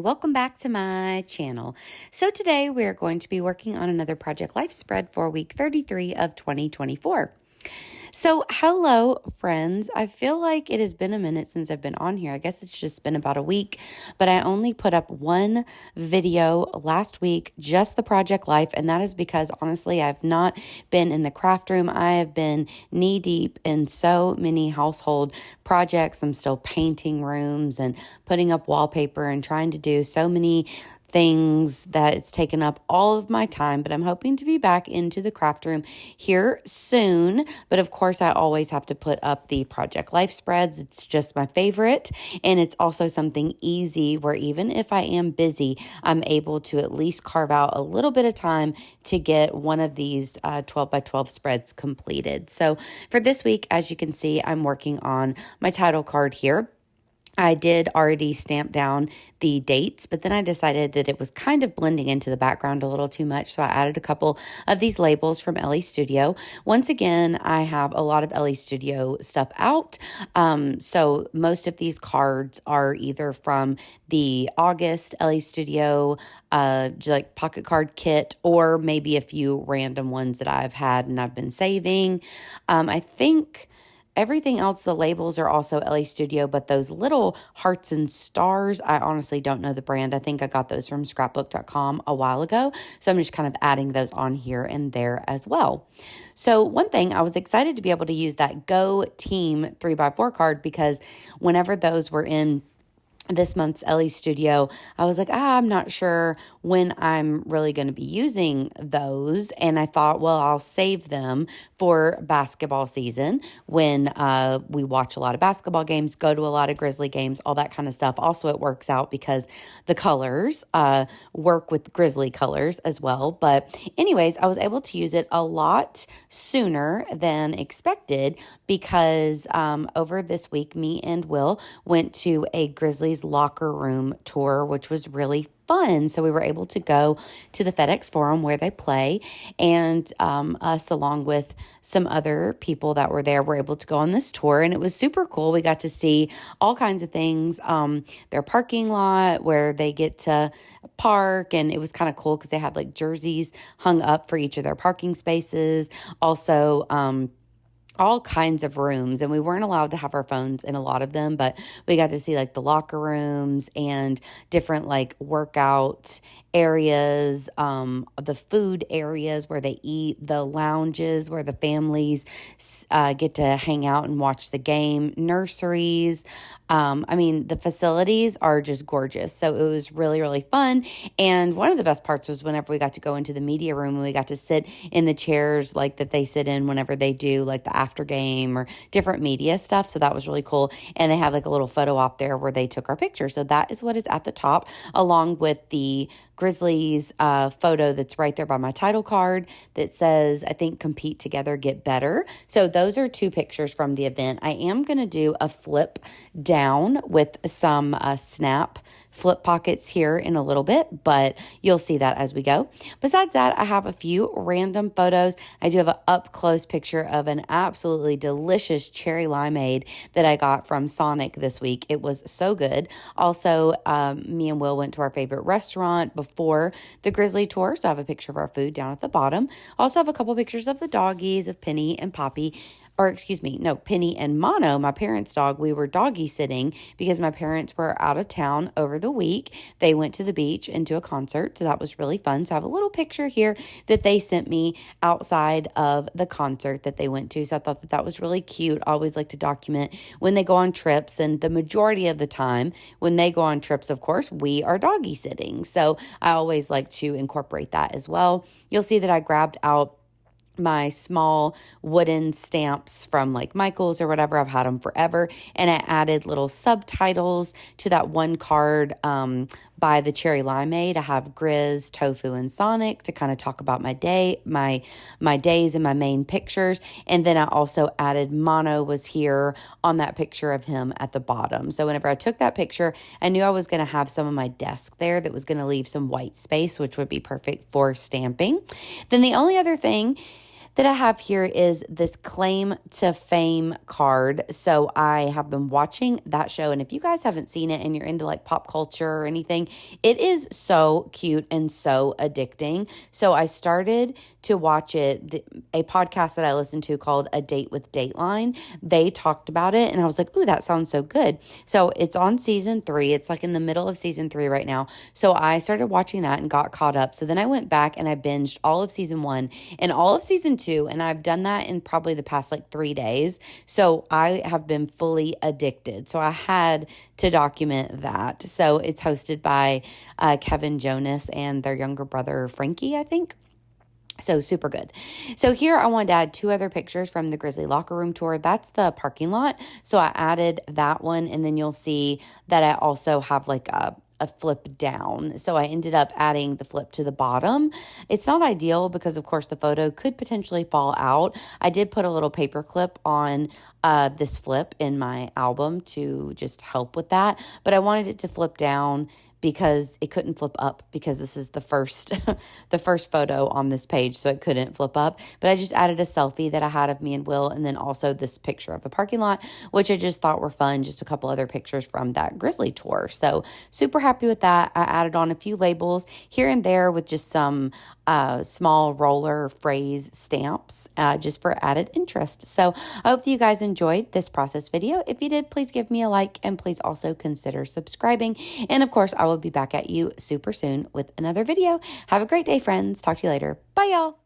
welcome back to my channel. So today we are going to be working on another Project Life spread for week 33 of 2024. So hello friends, I feel like it has been a minute since I've been on here. I guess it's just been about a week, but I only put up one video last week, just the Project Life, and that is because honestly I've not been in the craft room. I have been knee deep in so many household projects. I'm still painting rooms and putting up wallpaper and trying to do so many things that it's taken up all of my time, but I'm hoping to be back into the craft room here soon. But of course, I always have to put up the Project Life spreads. It's just my favorite. And it's also something easy where even if I am busy, I'm able to at least carve out a little bit of time to get one of these 12 by 12 spreads completed. So for this week, as you can see, I'm working on my title card here. I did already stamp down the dates, but then I decided that it was kind of blending into the background a little too much. So I added a couple of these labels from Ellie Studio. Once again, I have a lot of Ellie Studio stuff out. So most of these cards are either from the August Ellie Studio like pocket card kit, or maybe a few random ones that I've had and I've been saving. I think everything else, the labels are also Ellie Studio, but those little hearts and stars, I honestly don't know the brand. I think I got those from scrapbook.com a while ago. So I'm just kind of adding those on here and there as well. So one thing, I was excited to be able to use that Go Team 3x4 card because whenever those were in this month's Ellie Studio, I was like, I'm not sure when I'm really going to be using those. And I thought, well, I'll save them for basketball season when we watch a lot of basketball games, go to a lot of Grizzly games, all that kind of stuff. Also, it works out because the colors work with Grizzly colors as well. But anyways, I was able to use it a lot sooner than expected because over this week, me and Will went to a Grizzlies locker room tour, which was really fun. So we were able to go to the FedEx Forum where they play, and us, along with some other people that were there, were able to go on this tour, and it was super cool. We got to see all kinds of things, their parking lot where they get to park, and it was kind of cool because they had like jerseys hung up for each of their parking spaces. Also, all kinds of rooms, and we weren't allowed to have our phones in a lot of them, but we got to see like the locker rooms and different like workout areas, the food areas where they eat, the lounges where the families get to hang out and watch the game, nurseries. The facilities are just gorgeous. So it was really, really fun. And one of the best parts was whenever we got to go into the media room and we got to sit in the chairs like that they sit in whenever they do like the after game or different media stuff. So that was really cool. And they have like a little photo op there where they took our picture. So that is what is at the top, along with the Grizzlies photo that's right there by my title card that says, I think, compete together, get better. So those are two pictures from the event. I am going to do a flip down with some snap flip pockets here in a little bit, but you'll see that as we go. Besides that, I have a few random photos. I do have an up close picture of an absolutely delicious cherry limeade that I got from Sonic this week. It was so good. Also, me and Will went to our favorite restaurant before the Grizzly tour, so I have a picture of our food down at the bottom. Also have a couple pictures of the doggies, of Penny and Poppy. Penny and Mono, my parents' dog. We were doggy sitting because my parents were out of town over the week. They went to the beach and to a concert, so that was really fun. So I have a little picture here that they sent me outside of the concert that they went to. So I thought that was really cute. I always like to document when they go on trips, and the majority of the time when they go on trips, of course, we are doggy sitting. So I always like to incorporate that as well. You'll see that I grabbed out my small wooden stamps from like Michael's or whatever. I've had them forever. And I added little subtitles to that one card by the cherry limeade. I have Grizz, Tofu, and Sonic to kind of talk about my day, my days and my main pictures. And then I also added Mono was here on that picture of him at the bottom. So whenever I took that picture, I knew I was going to have some of my desk there that was going to leave some white space, which would be perfect for stamping. Then the only other thing that I have here is this Claim to Fame card. So I have been watching that show. And if you guys haven't seen it and you're into like pop culture or anything, it is so cute and so addicting. So I started to watch it. A podcast that I listened to called A Date with Dateline, they talked about it. And I was like, ooh, that sounds so good. So it's on season 3. It's like in the middle of season 3 right now. So I started watching that and got caught up. So then I went back and I binged all of season 1 and all of season 2. And I've done that in probably the past like 3 days. So I have been fully addicted. So I had to document that. So it's hosted by Kevin Jonas and their younger brother, Frankie, I think. So super good. So here I wanted to add 2 other pictures from the Grizzly locker room tour. That's the parking lot. So I added that one, and then you'll see that I also have like a flip down. So I ended up adding the flip to the bottom. It's not ideal because of course the photo could potentially fall out. I did put a little paper clip on this flip in my album to just help with that, but I wanted it to flip down because it couldn't flip up because this is the first the first photo on this page, so it couldn't flip up. But I just added a selfie that I had of me and Will, and then also this picture of the parking lot, which I just thought were fun, just a couple other pictures from that Grizzly tour. So super happy with that. I added on a few labels here and there with just some small roller phrase stamps just for added interest. So I hope that you guys enjoyed this process video. If you did, please give me a like, and please also consider subscribing. And of course, I will be back at you super soon with another video. Have a great day, friends. Talk to you later. Bye, y'all.